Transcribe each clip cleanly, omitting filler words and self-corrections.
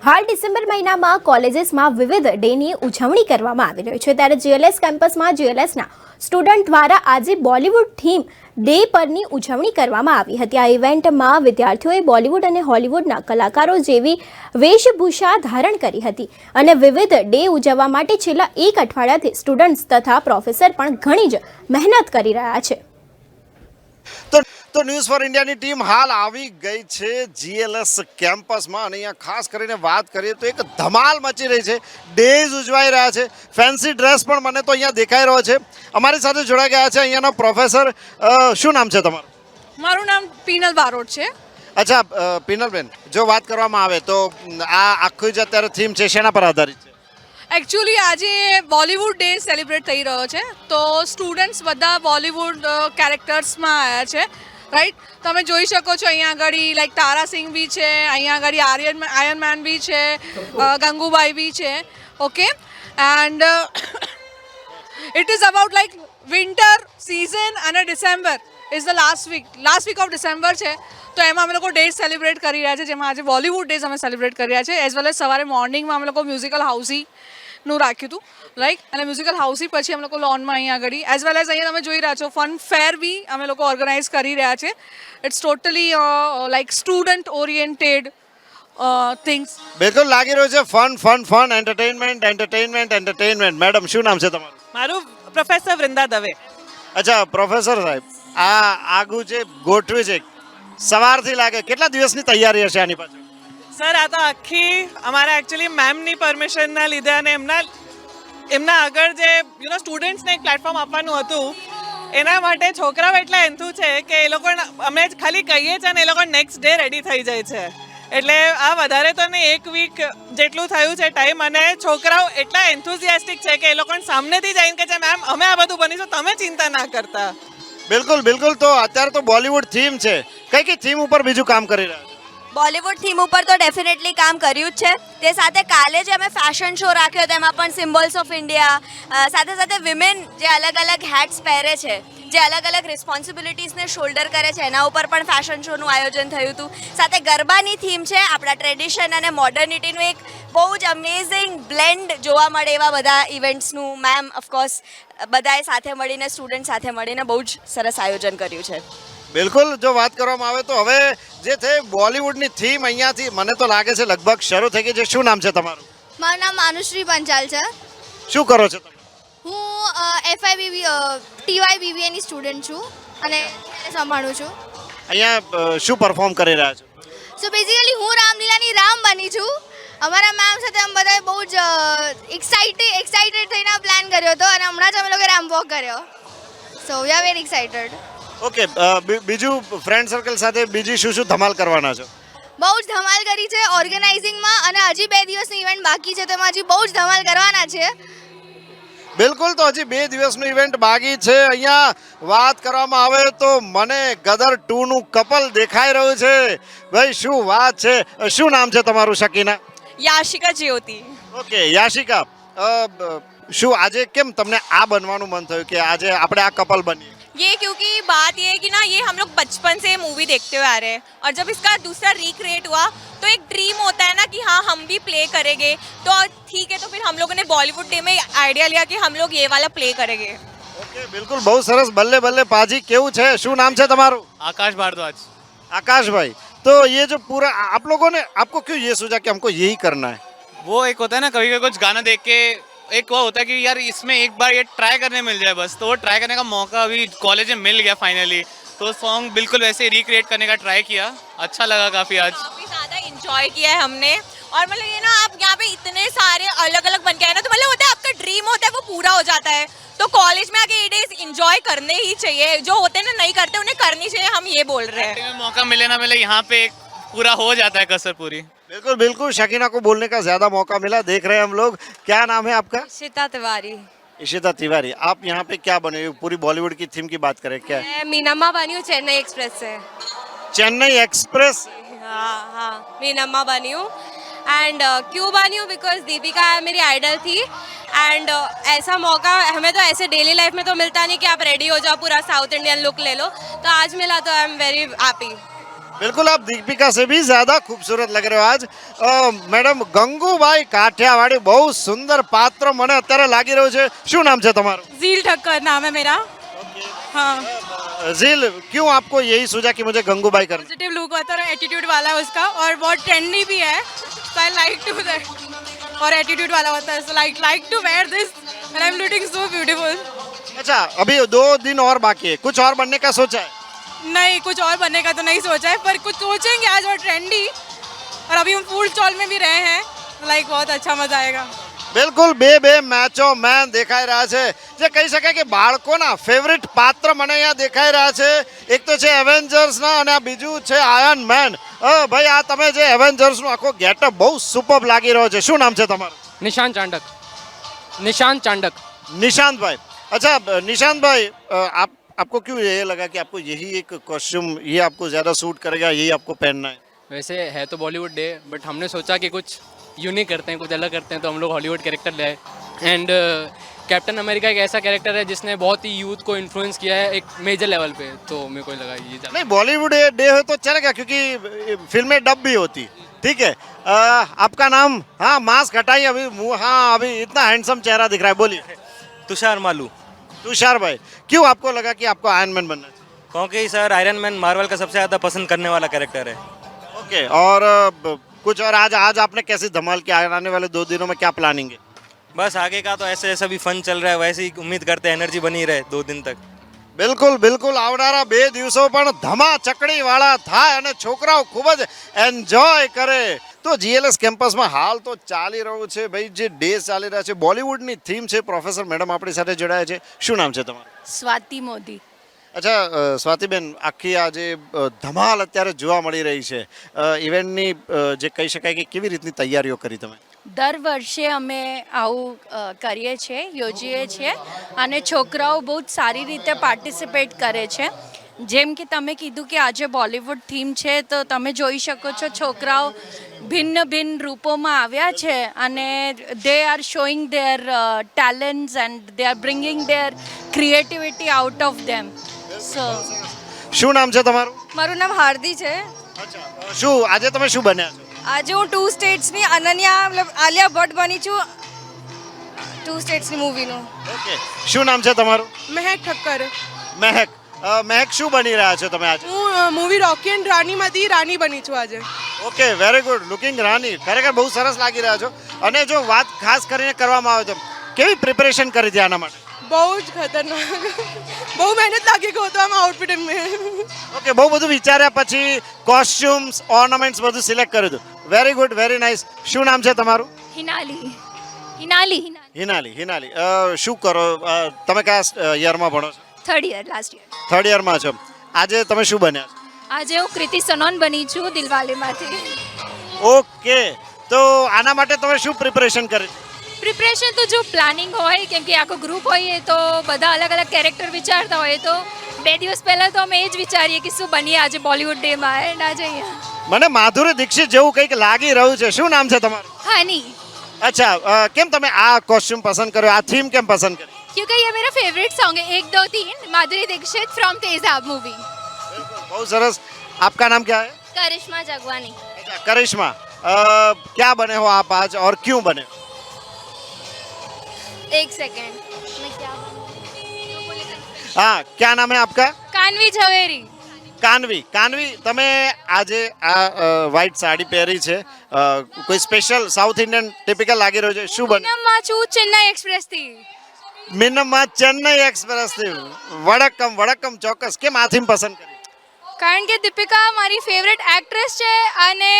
હાલ ડિસેમ્બર મહિનામાં કોલેજીસમાં વિવિધ ડેની ઉજવણી કરવામાં આવી રહી છે ત્યારે જીએલએસ કેમ્પસમાં જીએલએસના સ્ટુડન્ટ દ્વારા આજે બોલિવૂડ થીમ ડે પરની ઉજવણી કરવામાં આવી હતી. આ ઇવેન્ટમાં વિદ્યાર્થીઓએ બોલિવૂડ અને હોલિવૂડના કલાકારો જેવી વેશભૂષા ધારણ કરી હતી અને વિવિધ ડે ઉજવવા માટે છેલ્લા એક અઠવાડિયાથી સ્ટુડન્ટ્સ તથા પ્રોફેસર પણ ઘણી જ મહેનત કરી રહ્યા છે. તો ન્યૂઝ ફોર ઇન્ડિયાની ટીમ હાલ આવી ગઈ છે જીએલએસ કેમ્પસમાં અને અહીંયા ખાસ કરીને વાત કરીએ તો એક ધમાલ મચી રહી છે. ડેઝ ઉજવાઈ રહ્યા છે. ફેન્સી ડ્રેસ પણ મને તો અહીંયા દેખાઈ રહ્યો છે. અમારી સાથે જોડાઈ ગયા છે અહીંયાના પ્રોફેસર. શું નામ છે તમારું? મારું નામ પીનલ બારોટ છે. અચ્છા પીનલબેન, જો વાત કરવામાં આવે તો આ આખું જ અત્યારે થીમ છે શેના પર આધારિત છે? એકચ્યુઅલી આજે બોલિવૂડ ડે સેલિબ્રેટ થઈ રહ્યો છે તો સ્ટુડન્ટ્સ બધા બોલિવૂડ કેરેક્ટર્સમાં આવ્યા છે, રાઈટ. તમે જોઈ શકો છો અહીંયા આગળ લાઈક તારા સિંહ બી છે, અહીંયા આગળ આયર્ન મેન બી છે, ગંગુબાઈ બી છે. Okay, and it is about like winter season અને December is the last week of December છે તો એમાં અમે લોકો ડેઝ સેલિબ્રેટ કરી રહ્યા છે, જેમાં આજે બોલિવૂડ ડેઝ અમે સેલિબ્રેટ કરી રહ્યા છે. એઝ વેલ એઝ સવારે મોર્નિંગમાં અમે લોકો મ્યુઝિકલ હાઉસીનું રાખ્યું હતું, રાઈટ. અને મ્યુઝિકલ હાઉસી પછી અમે લોકો લોનમાં અહીંયા આગળ એઝ વેલ એઝ અહીંયા તમે જોઈ રહ્યા છો ફન ફેર બી અમે લોકો ઓર્ગેનાઇઝ કરી રહ્યા છે. It's totally like student oriented things. બિલકુલ લાગી રહ્યું છે fun fun fun entertainment. Madam શું નામ છે તમારું? મારું પ્રોફેસર વૃંદા દવે. અચ્છા પ્રોફેસર સાહેબ, આ આગું જે ગોઠવ્યું છે સવારથી લાગે કેટલા દિવસની તૈયારી હશે આની પાછળ? સર આ તો આખી અમારા એકચ્યુઅલી મેમની પરમિશનના લીધે અને એમના આગળ જે સ્ટુડન્ટ્સને એક પ્લેટફોર્મ આપવાનું હતું એના માટે છોકરાઓ એટલા એન્થુ છે કે એ લોકો અમે ખાલી કહીએ છીએ અને એ લોકો નેક્સ્ટ ડે રેડી થઈ જાય છે. એટલે આ વધારે તો ને એક વીક જેટલું થયું છે ટાઈમ અને છોકરાઓ એટલા એન્થુઝિયાસ્ટિક છે કે એ લોકોને સામનેથી જઈને કે છે મેમ અમે આ બધું બનીશું, તમે ચિંતા ના કરતા. બિલકુલ બિલકુલ. તો અત્યારે તો બોલિવૂડ થીમ છે, કઈ થીમ ઉપર બીજું કામ કરી રહ્યા છો? બોલિવૂડ થીમ ઉપર તો ડેફિનેટલી કામ કર્યું જ છે. તે સાથે કાલે જે અમે ફેશન શો રાખ્યો તેમાં પણ સિમ્બોલ્સ ઓફ ઇન્ડિયા, સાથે સાથે વિમેન જે અલગ અલગ હેટ્સ પહેરે છે, જે અલગ અલગ રિસ્પોન્સિબિલિટીઝને શોલ્ડર કરે છે એના ઉપર પણ ફેશન શોનું આયોજન થયું હતું. સાથે ગરબાની થીમ છે, આપણા ટ્રેડિશન અને મોડર્નિટીનું એક બહુ જ અમેઝિંગ બ્લેન્ડ જોવા મળે એવા બધા ઇવેન્ટ્સનું મેમ ઓફકોર્સ બધાએ સાથે મળીને સ્ટુડન્ટ સાથે મળીને બહુ જ સરસ આયોજન કર્યું છે. બિલકુલ. જો વાત કરવામાં આવે તો હવે જે છે બોલિવૂડની થીમ અહીંયાથી મને તો લાગે છે લગભગ શરૂ થઈ ગઈ છે. શું નામ છે તમારું? મારું નામ માનુશ્રી પંચાલ છે. શું કરો છો તમે? હું TY BBAની સ્ટુડન્ટ છું અને સંભાળું છું. અહીંયા શું પરફોર્મ કરી રહ્યા છો? સો બેઝિકલી હું રામલીલાની રામ બની છું. અમારા મેમ સાથે અમે બધાએ બહુ જ એક્સાઇટેડ થઈને પ્લાન કર્યો હતો અને હમણાં જ અમે લોકો રેમ્પ વોક કર્યો. So we are very excited. Okay, બીજું ફ્રેન્ડ સર્કલ સાથે બીજી શું ધમાલ કરવાના છો? બહુ જ ધમાલ કરી છે ઓર્ગેનાઇઝિંગમાં અને હજી 2 દિવસની ઇવેન્ટ બાકી છે તો એમાં હજી બહુ જ ધમાલ કરવાના છે. બિલકુલ. તો હજી 2 દિવસનું ઇવેન્ટ બાકી છે. અહીંયા વાત કરવામાં આવે તો મને ગદર 2 નું કપલ દેખાઈ રહ્યું છે. ભાઈ શું વાત છે. શું નામ છે તમારું? શકીના? યાશિકા જ્યોતિ. ઓકે યાશિકા, શું આજે કેમ તમને આ બનવાનું મન થયું કે આજે આપણે આ કપલ બનીએ? ये क्योंकि बात ये है कि ना ये हम लोग बचपन से मूवी देखते हुए आ रहे हैं और जब इसका दूसरा रिक्रिएट हुआ तो एक ड्रीम होता है ना कि हाँ हम भी प्ले करेंगे तो ठीक है. तो फिर हम लोगों ने बॉलीवुड डे में आइडिया लिया कि हम लोग ये वाला प्ले करेंगे. ओके बिल्कुल, बहुत सरस. बल्ले बल्ले पाजी. केવું છે? શું નામ છે તમારું? आकाश भारद्वाज. आकाश भाई, तो ये जो पूरा आप लोगों ने आपको क्यों ये सोचा कि हमको यही करना है? वो एक होता है ना कभी कभी कुछ गाना देख के एक वो होता है कि यार इसमें एक बार ये ट्राई करने मिल जाए बस, तो वो ट्राई करने का मौका अभी कॉलेज में मिल गया फाइनली. तो सॉन्ग बिल्कुल वैसे ही रिक्रिएट करने का ट्राई किया. अच्छा लगा काफ़ी. आज काफ़ी ज़्यादा इंजॉय किया है हमने और मतलब ये ना आप यहाँ पे इतने सारे अलग अलग बन के आए ना तो मतलब होता है आपका ड्रीम होता है वो पूरा हो जाता है. तो कॉलेज में आके ये डेज इंजॉय करने ही चाहिए. जो होते हैं ना नहीं करते उन्हें करनी चाहिए, हम ये बोल रहे हैं. मौका मिले ना मिले यहाँ पे पूरा हो जाता है कसर पूरी. बिल्कुल बिल्कुल. शकीना को बोलने का ज्यादा मौका मिला. देख रहे हैं हम लोग. क्या नाम है आपका? इशिता तिवारी. इशिता तिवारी, आप यहाँ पे क्या बने? पूरी बॉलीवुड की थीम की बात करें क्या? मैं मीनम्मा बनी हूँ चेन्नई एक्सप्रेस से. चेन्नई एक्सप्रेस? हाँ मीनम्मा बनी हूँ. एंड क्यों बनी हूँ? बिकॉज दीपिका मेरी आइडल थी एंड ऐसा मौका हमें तो ऐसे डेली लाइफ में तो मिलता नहीं कि आप रेडी हो जाओ पूरा साउथ इंडियन लुक ले लो. तो आज मिला तो आई एम वेरी हैप्पी. बिल्कुल आप दीपिका से भी ज्यादा खूबसूरत लग रहे हो आज મેડમ ગંગુભાઈ કાઠિયાવાડી બહુ સુંદર પાત્ર મને અત્યારે લાગી રહ્યું છે શું નામ છે તમારું ઝીલ ઠક્કર નામ है मेरा हाँ झील क्यों आपको यही सूझा कि मुझे गंगूबाई करना पॉजिटिव लुक होता है और एटीट्यूड वाला है उसका और बहुत ट्रेंडी भी है so I like to that और एटीट्यूड वाला होता है so like to wear this and I am looking so beautiful अच्छा अभी 2 दिन और बाकी है कुछ और बनने का सोचा है नहीं कुछ और बनने का तो नहीं सोचा है पर कुछ सोचेंगे आज और ट्रेंडी और अभी हम फूड स्टॉल में भी रहे हैं लाइक बहुत अच्छा मजा आएगा બિલકુલ બે મેચો મેન દેખાઈ રહ્યા છે જે કહી શકાય કે બાળકોના ફેવરિટ પાત્ર મને અહીંયા દેખાઈ રહ્યા છે એક તો છે એવેન્જર્સના અને આ બીજું છે આયર્ન મેન ભાઈ આ તમે જે એવેન્જર્સનો આખો ગેટઅપ બહુ સુપર લાગી રહ્યો છે શું નામ છે તમારું निशांत चांडक निशांत चांडक निशांत भाई अच्छा निशांत भाई आप आपको क्यों ये लगा कि आपको यही एक कॉस्ट्यूम ये आपको ज़्यादा सूट करेगा यही आपको पहनना है वैसे है तो बॉलीवुड डे बट हमने सोचा कि कुछ यूनिक करते हैं कुछ अलग करते हैं तो हम लोग हॉलीवुड कैरेक्टर ले आए एंड कैप्टन अमेरिका एक ऐसा कैरेक्टर है जिसने बहुत ही यूथ को इन्फ्लुएंस किया है एक मेजर लेवल पे तो मेरे को लगा ये ज़्यादा नहीं बॉलीवुड डे हो तो चलेगा क्योंकि फिल्में डब भी होती ठीक है आपका नाम हाँ मास्क हटाइए अभी मुंह हाँ अभी इतना हैंडसम चेहरा दिख रहा है बोलिए तुषार मालू तुषार भाई क्यों आपको लगा कि आपको आयरन मैन बनना चाहिए क्योंकि सर आयरन मैन मार्वल का सबसे ज़्यादा पसंद करने वाला कैरेक्टर है ओके और कुछ और आज आपने कैसी धमाल की आने वाले 2 दिनों में क्या प्लानिंग है बस आगे का तो ऐसे ऐसा भी फन चल रहा है वैसे ही उम्मीद करते हैं एनर्जी बनी रहे 2 दिन तक બિલકુલ બિલકુલ આવનારા 2 દિવસો પણ ધમા ચકડી વાળા થાય અને છોકરાઓ ખૂબ જ એન્જોય કરે તો જીએલએસ કેમ્પસમાં હાલ તો ચાલી રહ્યું છે ભાઈ જે ડે ચાલી રહ્યા છે બોલિવૂડની થીમ છે પ્રોફેસર મેડમ આપણી સાથે જોડાયા છે શું નામ છે તમારું स्वाति मोदी અચ્છા સ્વાતિબેન આખી આ જે ધમાલ અત્યારે જોવા મળી રહી છે ઇવેન્ટની જે કહી શકાય કે કેવી રીતની તૈયારીઓ કરી તમે દર વર્ષે અમે આવું કરીએ છીએ યોજીએ છીએ અને છોકરાઓ બહુ જ સારી રીતે પાર્ટિસિપેટ કરે છે જેમ કે તમે કીધું કે આજે બોલિવૂડ થીમ છે તો તમે જોઈ શકો છો છોકરાઓ ભિન્ન ભિન્ન રૂપોમાં આવ્યા છે અને they are showing their talents and they are bringing their creativity out of them so શું નામ છે તમારું મારું નામ હાર્દી છે અચ્છા શું આજે તમે શું બન્યા છો આજે હું 2 સ્ટેટ્સની અનન્યા મતલબ આલિયા ભટ્ટ બની છું 2 સ્ટેટ્સની મૂવીનું ઓકે શું નામ છે તમારું મહેક ઠક્કર મહેક મહેક શું બની રહ્યા છો તમે આજે હું મૂવી રોકી એન્ડ રાનીમાંથી રાની બની છું આજે ઓકે વેરી ગુડ લુકિંગ રાની ખરેખર બહુ સરસ લાગી રહ્યા છો અને જો વાત ખાસ કરીને કરવામાં આવે તો કેવી પ્રિપેરેશન કરી હતી આના માટે બહુ જ ખતરનાક બહુ મહેનત લાગી ગયો હતો આમાં આઉટફિટ મેં ઓકે બહુ બધું વિચાર્યા પછી કોસ્ચ્યુમ્સ ઓર્નામેન્ટ્સ બધું સિલેક્ટ કર્યું હતું વેરી ગુડ વેરી નાઇસ શું નામ છે તમારું હિનાલી હિનાલી હિનાલી હિનાલી શું કરો તમે કયા યરમાં ભણો છો third year last year third યરમાં છો આજે તમે શું બન્યા છો આજે હું કૃતિ સનોન બની છું દિલવાલેમાંથી ઓકે તો આના માટે તમે શું પ્રિપરેશન કરી પ્રિપરેશન તો જો પ્લાનિંગ હોય કેમ કે આખો ગ્રુપ હોય તો બધા અલગ અલગ કેરેક્ટર વિચારતા હોય તો 2 દિવસ પહેલાં તો અમે એ જ વિચારીએ કે શું બનીએ આજે બોલિવૂડ ડેમાં એન્ડ આજે અહીંયા મને માધુરી દીક્ષિત જેવું કંઈક લાગી રહ્યું છે શું નામ છે તમારું हनी અચ્છા કેમ તમે આ કોસ્ચ્યુમ પસંદ કર્યો આ થીમ કેમ પસંદ કરી क्योंकि ये मेरा फेवरेट सॉन्ग है 1 2 3 माधुरी दीक्षित फ्रॉम तेजाब मूवी बहुत सरस आपका नाम क्या है करिश्मा जगवानी अच्छा करिश्मा क्या बने हो आप आज और क्यों बने हो? 1 सेकंड मैं क्या हाँ क्या नाम है आपका कानवी झवेरी કાનવી કાનવી તમે આજે આ વ્હાઈટ સાડી પહેરી છે કોઈ સ્પેશિયલ સાઉથ ઇન્ડિયન ટિપિકલ લાગી રહ્યું છે શું બને માં છું ચેન્નઈ એક્સપ્રેસ થી મિનમમાં ચેન્નઈ એક્સપ્રેસ થી વડક્કમ વડક્કમ ચોક્કસ કેમ આ થીમ પસંદ કરી કારણ કે દીપિકા મારી ફેવરેટ એક્ટ્રેસ છે અને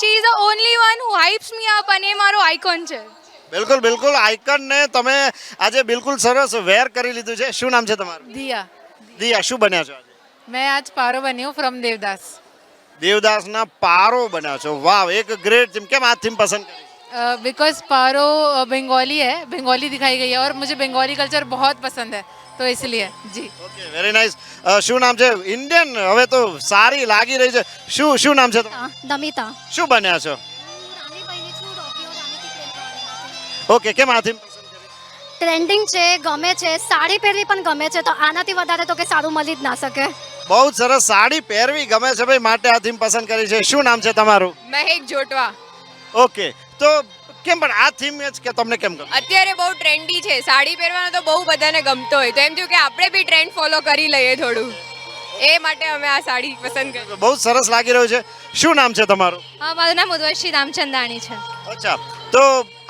she is the only one who hypes me up અને એ મારો આઇકોન છે બિલકુલ બિલકુલ આઇકન ને તમે આજે બિલકુલ સરસ વેર કરી લીધું છે શું નામ છે તમારું દિયા દિયા શું બન્યા છો આજે मैं आज पारो बनी हूँ फ्रॉम देवदास દેવદાસના પારો બન્યા છો વાવ એક ગ્રેટ થીમ કેમ આ થીમ પસંદ કરી बिकॉज पारो बंगाली है बंगाली दिखाई गई है और मुझे बंगाली कल्चर बहुत पसंद है तो इसलिए जी ઓકે વેરી નાઇસ શું નામ છે ઇન્ડિયન હવે તો સારી લાગી રહી છે શું નામ છે તમારું દમિતા શું બન્યા છો ઓકે કેમ આ થીમ ટ્રેન્ડિંગ છે ગમે છે સાડી પહેરવી પણ ગમે છે તો આનાથી વધારે તો કે સારું મળી જ ના શકે બહુ જ સરસ, સાડી પહેરવી ગમે છે ભાઈ, માટે આ થીમ પસંદ કરી છે. શું નામ છે તમારું? મહેક જોટવા. ઓકે, તો કેમ પણ આ થીમ જ કે તમને કેમ ગમે? અત્યારે બહુ ટ્રેન્ડી છે, સાડી પહેરવાનો તો બહુ બધાને ગમતો હોય, તો એમ થયું કે આપણે બી ટ્રેન્ડ ફોલો કરી લઈએ થોડું, એ માટે અમે આ સાડી પસંદ કરી. બહુ જ સરસ લાગી રહ્યું છે. શું નામ છે તમારું? મારું નામ ઉર્વશી રામચંદાણી છે. અચ્છા, તો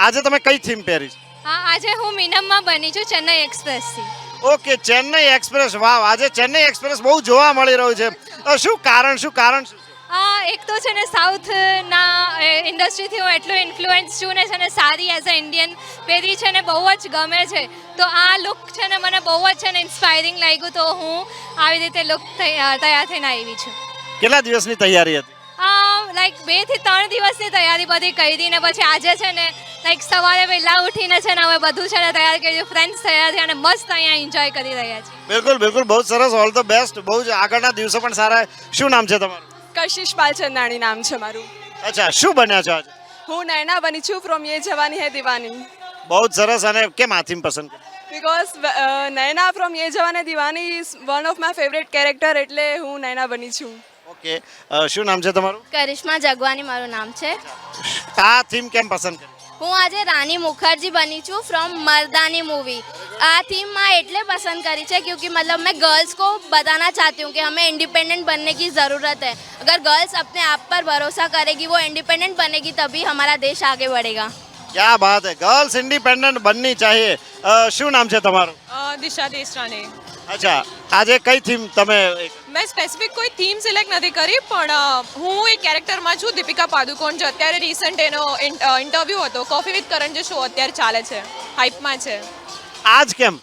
આજે તમે કઈ થીમ પહેરી છે? હા, આજે હું મીનમમાં બની છું ચેન્નઈ એક્સપ્રેસથી. ઓકે, ચેન્નઈ એક્સપ્રેસ. વાહ, આજે ચેન્નઈ એક્સપ્રેસ બહુ જોવા મળી રહ્યું છે. શું કારણ છે? એક તો છે ને સાઉથના ઇન્ડસ્ટ્રીથી હું એટલું ઇન્ફ્લુઅન્સ છું ને છે ને સારી એઝ અ ઇન્ડિયન પહેરી છે ને બહુ જ ગમે છે, તો આ લુક છે ને મને બહુ જ છે ને ઇન્સ્પાયરિંગ લાગ્યું, તો હું આવી રીતે લુક તૈયાર થઈને આવી છું. કેટલા દિવસની તૈયારી હતી? લાઈક 2 થી 3 દિવસની તૈયારી બધી કરી ને પછી આજે છે ને લાઈક સવારે વહેલા ઉઠીને છે ને હવે બધું છે ને તૈયાર કર્યું, ફ્રેન્ડ્સ તૈયાર થયા અને મસ્ત અહીંયા એન્જોય કરી રહ્યા છે. બિલકુલ બિલકુલ, બહુ જ સરસ, ઓલ ધ બેસ્ટ. બહુ જ આગળના દિવસો પણ સારા. શું નામ છે તમારું? કશિશ પાલચંદાણી નામ છે મારું. અચ્છા, શું બન્યા છો આજે? હું નયના બની છું ફ્રોમ યે જવાની હે દીવાની. બહુ જ સરસ. અને કેમ આ થીમ પસંદ કરી? Because Nayana from Yeh Jawaani Deewani is one of my favourite character, એટલે હું નયના બની છું. ઓકે, શું નામ છે તમારું? કરિશ્મા જગવાની મારું નામ છે. આ થીમ કેમ પસંદ કરી? હું આજે રાની મુખર્જી બની છું ફ્રોમ મર્દાની मूवी. આ थीम मैं એટલે पसंद करी है क्योंकि मतलब मैं गर्ल्स को बताना चाहती हूँ कि हमें इंडिपेंडेंट बनने की ज़रूरत है. अगर गर्ल्स अपने आप पर भरोसा करेगी, वो इंडिपेंडेंट बनेगी, तभी हमारा देश आगे बढ़ेगा. क्या बात है, गर्ल्स इंडिपेंडेंट बननी चाहिए. શું નામ છે તમારું? દિશા દેશરાણી. અચ્છા, આજે કઈ થીમ તમે? મેં સ્પેસિફિક કોઈ થીમ સિલેક્ટ નથી કરી, પણ હું એક કેરેક્ટરમાં છું, દીપિકા પાદુકોણ, જે અત્યારે રિસન્ટ એનો ઇન્ટરવ્યૂ હતો કોફી વિથ કરણ, જે શો અત્યારે ચાલે છે, હાઇપમાં છે. આજ કેમ?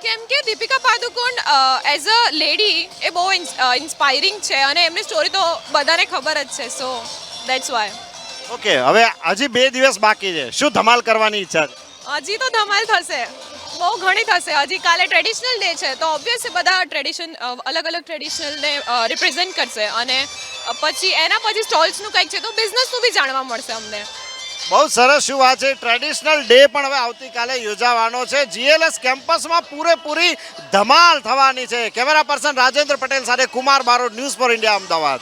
કેમ કે Deepika Padukone as a lady એ બહુ ઇન્સ્પાયરિંગ છે અને એમની સ્ટોરી તો બધાને ખબર જ છે, સો દેટ્સ વાય. ઓકે, હવે હજી 2 દિવસ બાકી છે, શું ધમાલ કરવાની ઈચ્છા છે? હજી તો ધમાલ થશે, બહુ ઘણી થશે. હજી કાલે ટ્રેડિશનલ ડે છે, તો ઓબ્વિયસલી બધા અલગ અલગ ટ્રેડિશનલને રિપ્રેઝેન્ટ કરશે, અને પછી એના પછી સ્ટોલ્સનું કંઈક છે, તો બિઝનેસનું બી જાણવા મળશે અમને. બહુ સરસ. શું વાત છે, ટ્રેડિશનલ ડે પણ હવે આવતીકાલે યોજાવાનો છે. GLS કેમ્પસમાં પૂરેપૂરી ધમાલ થવાની છે. કેમેરા પર્સન રાજેન્દ્ર પટેલ સાથે Kumar Barot, news for India, Ahmedabad.